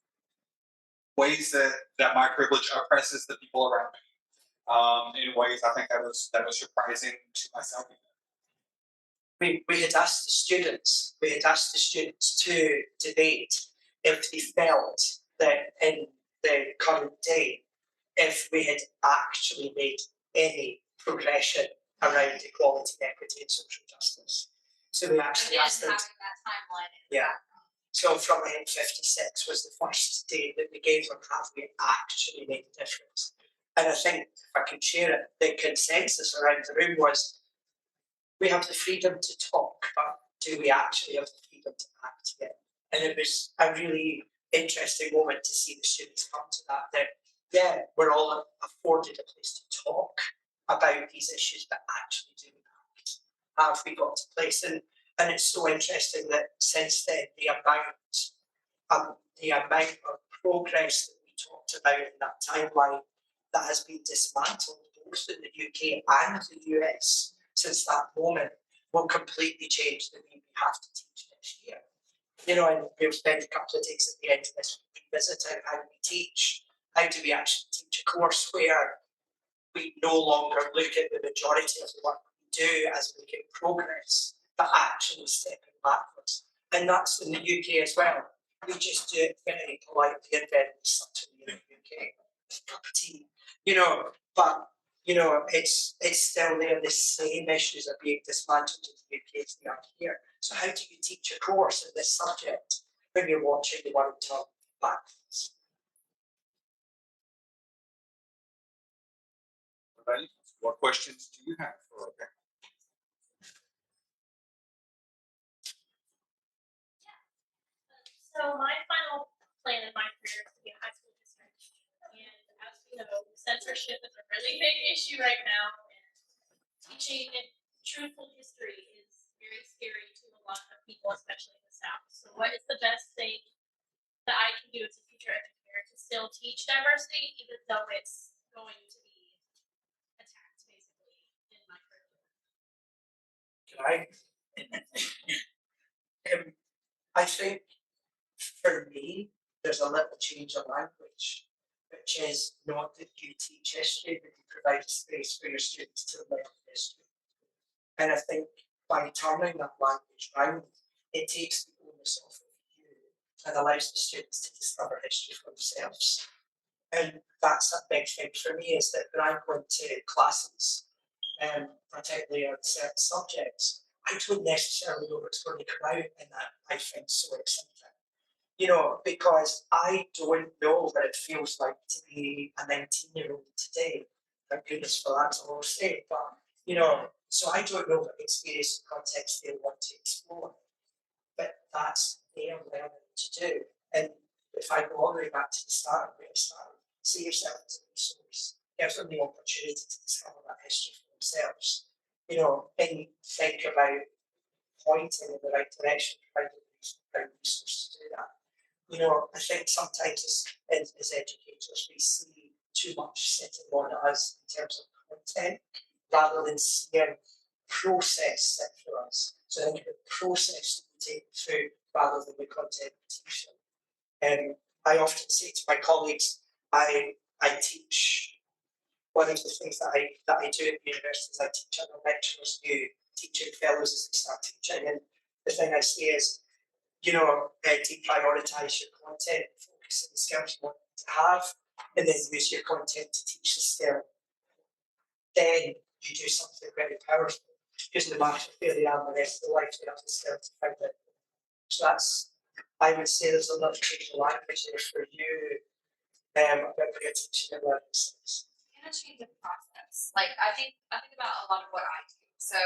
ways that my privilege oppresses the people around me. In ways I think that was surprising to myself. We had asked the students to debate if they felt that in the current day, if we had actually made any progression around equality, equity, and social justice. So we actually asked them. Having that timeline. Yeah. So from 56 was the first day that we gave them, have we actually made a difference? And I think if I can share it, the consensus around the room was we have the freedom to talk, but do we actually have the freedom to act yet? And it was a really interesting moment to see the students come to that yeah, we're all afforded a place to talk about these issues, but actually do act. Have we got a place? And it's so interesting that since then the amount of progress that we talked about in that timeline that has been dismantled both in the UK and the US since that moment will completely change the way we have to teach next year. And we'll spend a couple of days at the end of this revisiting how we teach. How do we actually teach a course where we no longer look at the majority of the work we do as making progress, but actually stepping backwards? And that's in the UK as well. We just do it very politely and very subtly in the UK. Cup of tea, but it's still there. The same issues are being dismantled in the UK as they are here. So how do you teach a course in this subject when you're watching the world turn backwards? Right? What questions do you have for okay? So my final plan in my career is to be a high school history teacher. And as we know, censorship is a really big issue right now. And teaching truthful history is very scary to a lot of people, especially in the South. So what is the best thing that I can do as a future educator to still teach diversity, even though it's going to be attacked, basically, in my curriculum? I think for me, there's a little change of language, which is not that you teach history, but you provide a space for your students to learn history. And I think by turning that language round, it takes the onus off of you and allows the students to discover history for themselves. And that's a big thing for me, is that when I go into classes, particularly on certain subjects, I don't necessarily know what's going to come out, and that I find so exciting. Because I don't know what it feels like to be a 19-year-old today. Thank goodness for that, I will say. But, so I don't know what experience and context they want to explore. But that's their learning to do. And if I go all the way back to the start, where I started, see yourself as a resource. Give them the opportunity to discover that history for themselves. And think about pointing in the right direction, providing the right resources to do that. I think sometimes as educators we see too much sitting on us in terms of content rather than seeing process set for us. So I think the process we take through rather than the content we teach them. I often say to my colleagues, I teach. One of the things that I do at university is I teach other lecturers, new teaching fellows as they start teaching, and the thing I say is, deprioritize your content, focus on the skills you want to have, and then use your content to teach the skill. Then you do something very powerful, because no matter where they are the rest of their life, they have the skill to find it. So I would say there's a lot of creative language there for you about what you're teaching and learning skills. And a change of process. Like I think about a lot of what I do. So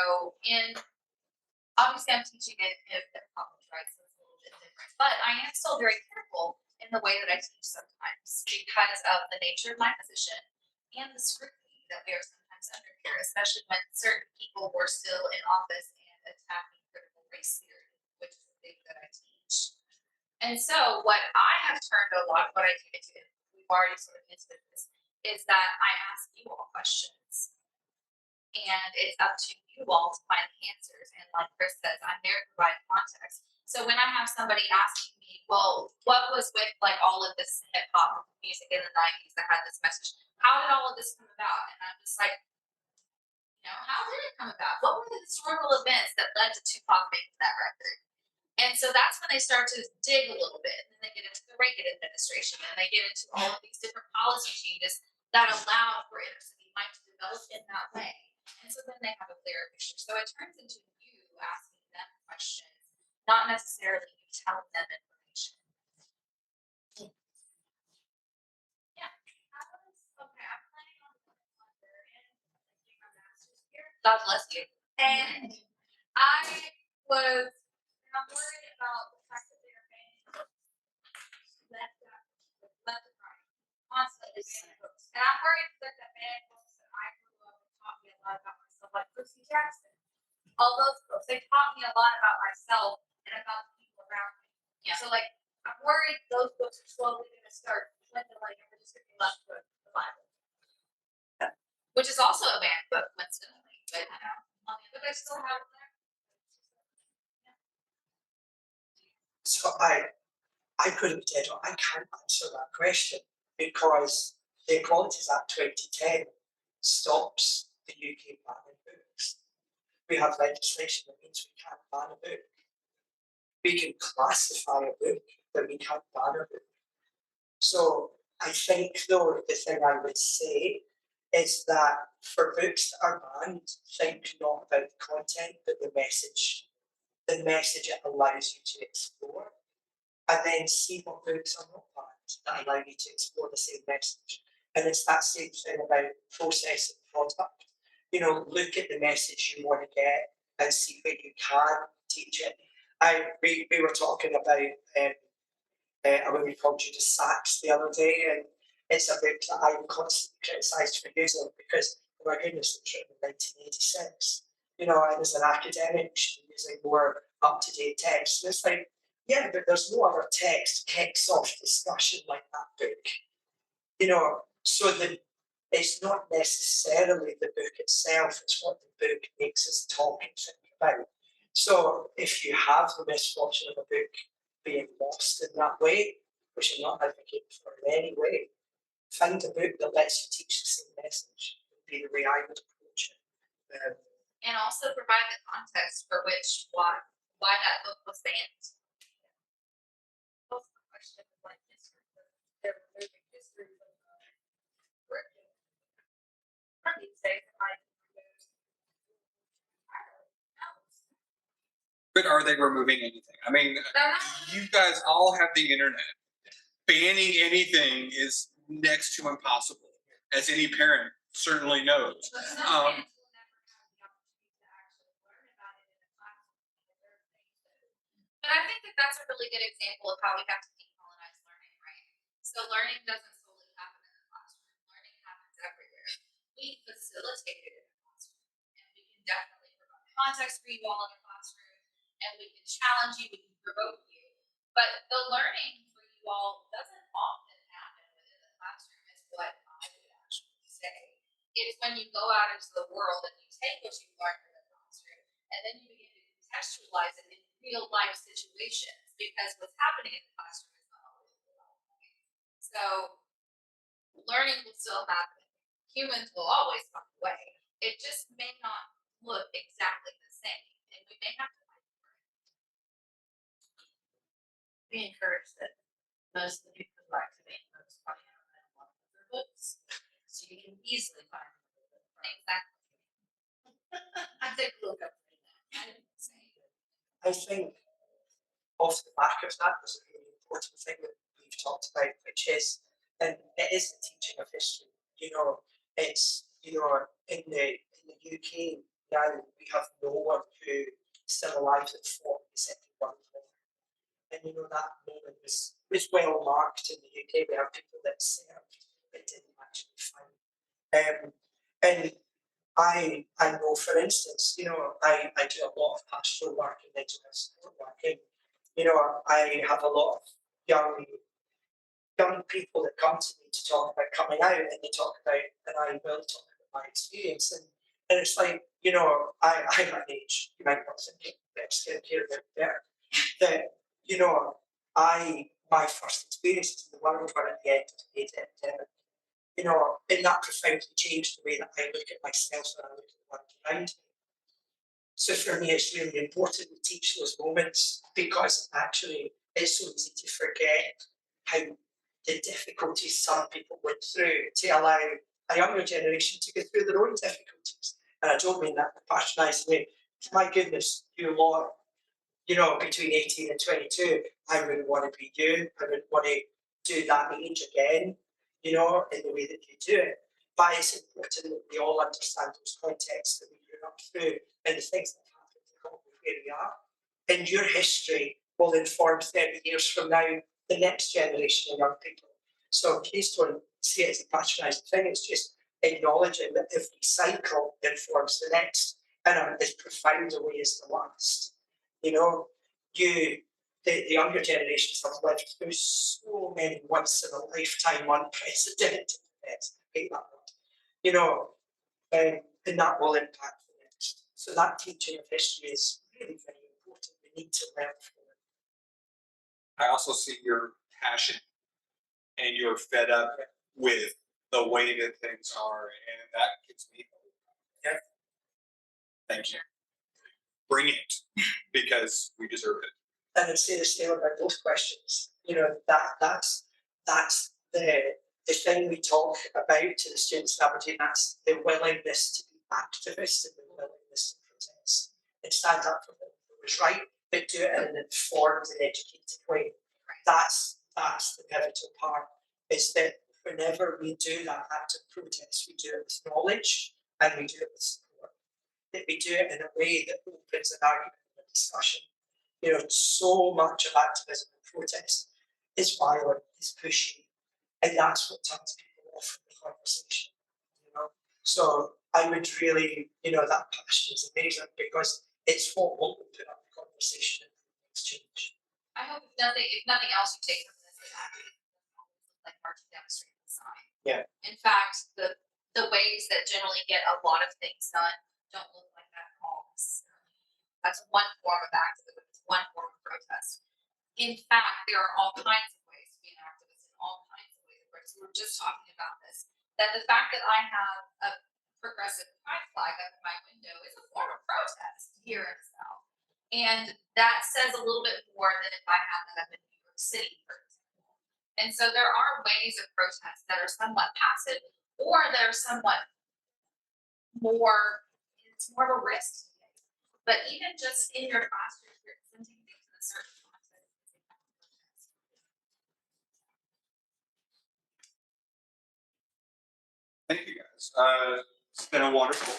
obviously I'm teaching it in public, right? So it's a little bit difference. But I am still very careful in the way that I teach sometimes because of the nature of my position and the scrutiny that we are sometimes under here, especially when certain people were still in office and attacking critical race theory, which is the thing that I teach. And so what I have turned a lot of what I do into, we've already sort of hinted at this, is that I ask you all questions. And it's up to you all to find the answers. And like Chris says, I'm there to provide context. So when I have somebody asking me, well, what was with like all of this hip hop music in the 90s that had this message? How did all of this come about? And I'm just like, how did it come about? What were the historical events that led to Tupac making that record? And so that's when they start to dig a little bit, and then they get into the Reagan administration, and they get into all of these different policy changes that allowed for inner city life to develop in that way. And so then they have a clearer picture. So it turns into you asking them questions, not necessarily you telling them information. Yeah. Okay, I'm planning on going under and doing my master's here. God bless you. And I was, I'm worried about the fact that they're banning left and right, constantly banning books. And I'm worried that the banning books that I grew up and taught me a lot about myself, like Lucy Jackson, all those books, they taught me a lot about myself and about the people around me. Yeah. So like, I'm worried those books are slowly going to start dwindling and we're just going to be left with the Bible. Which is also a banned book, coincidentally, but I still have it there. So I couldn't tell you, I can't answer that question because the Equalities Act 2010 stops the UK banning books. We have legislation that means we can't ban a book. We can classify a book, but we can't ban a book. So I think though the thing I would say is that for books that are banned, think not about the content, but the message it allows you to explore. And then see what books are not banned that allow you to explore the same message. And it's that same thing about process and product. Look at the message you want to get and see where you can teach it. We were talking about a woman called Judith Sachs the other day, and it's a book that I'm constantly criticised for using because, oh my goodness, it was written in 1986. And as an academic, she's using more up-to-date text. And it's like, yeah, but there's no other text kicks off discussion like that book. So that it's not necessarily the book itself, it's what the book makes us talk and think about. So if you have the misfortune of a book being lost in that way, which I'm not advocating for in any way, find a book that lets you teach the same message, would be the way I would approach it. And also provide the context for why that book was banned. Also, the question of like history, they're removing history from the curriculum. These days, But are they removing anything? I mean, you guys all have the internet. Banning anything is next to impossible, as any parent certainly knows. But I think that that's a really good example of how we have to decolonize learning, right? So learning doesn't solely happen in the classroom. Learning happens everywhere. We facilitate it in the classroom, and we can definitely provide context for you all in the classroom, and we can challenge you, we can provoke you. But the learning for you all doesn't often happen within the classroom, is what I would actually say. It's when you go out into the world and you take what you've learned in the classroom, and then you begin to contextualize it in real life situations, because what's happening in the classroom is not always real life. So learning will still happen. Humans will always find a way. It just may not look exactly the same, and we may have to find it. We encourage that most of the people who like to make books probably have read a lot of their books, so you can easily find them. Exactly. I take a look up for that. I think off the back of that, there's a really important thing that we've talked about, which is, and it is the teaching of history. It's in the UK now we have no one who is still alive that fought the Second World War. And that moment was well marked in the UK. We have people that served but didn't actually fight. And I know, for instance, I do a lot of pastoral work and mental health support work. And, I have a lot of young people that come to me to talk about coming out, and they talk about, and I will talk about my experience. And it's like, I'm an age, you might not think it's going to hear about there, that, my first experiences in the world were at the end of the pandemic. And that profoundly changed the way that I look at myself and I look at the world around me. So for me, it's really important to teach those moments, because actually it's so easy to forget how the difficulties some people went through, to allow a younger generation to go through their own difficulties. And I don't mean that in a patronising way. My goodness, you lot, between 18 and 22, I wouldn't want to be you. I wouldn't want to do that age again, in the way that you do it. But it's important that we all understand those contexts that we grew up through and the things that have happened to come where we are. And your history will inform 30 years from now the next generation of young people. So please don't see it as a patronising thing. It's just acknowledging that every cycle informs the next, and as profound a way as the last. The younger generations have lived through so many once in a lifetime unprecedented events. I hate that word. And that will impact the next. So that teaching of history is really very important. We need to learn from it. I also see your passion and you're fed up with the way that things are, and that gives me hope. Yeah. Thank you. Bring it, because we deserve it. And I'd say the same about both questions. That's the thing we talk about to the students in Aberdeen. That's the willingness to be activists and the willingness to protest and stand up for what was right, but do it in an informed and educated way. That's the pivotal part. Is that whenever we do that act of protest, we do it with knowledge and we do it with support. That we do it in a way that opens an argument and a discussion. So much of activism and protest is violent, is pushy, and that's what turns people off from the conversation. So I would really, that passion is amazing, because it's what will open up the conversation and exchange. I hope if nothing else you take from this is actually like marching down the street with a sign. Yeah. In fact, the ways that generally get a lot of things done don't look like that at all necessarily. That's one form of activism, it's one form of protest. In fact, there are all kinds of ways to be an activist in all kinds of ways. So we were just talking about this. That the fact that I have a progressive pride flag up in my window is a form of protest here in the South. And that says a little bit more than if I had that up in New York City, for example. And so there are ways of protest that are somewhat passive or that are somewhat more, it's more of a risk. But even just in your classroom, you're presenting things in a certain context. Thank you guys. It's been a wonderful.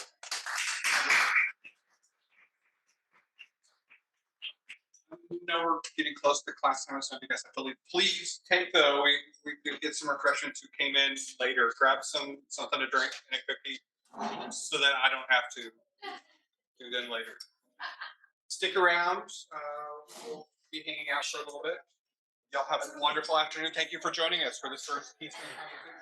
No, we're getting close to class time, so I think I have to leave. Please take we could get some refreshments who came in later. Grab something to drink and a cookie, so that I don't have to do them later. Stick around. We'll be hanging out for a little bit. Y'all have a wonderful afternoon. Thank you for joining us for this first Keystone Conversation.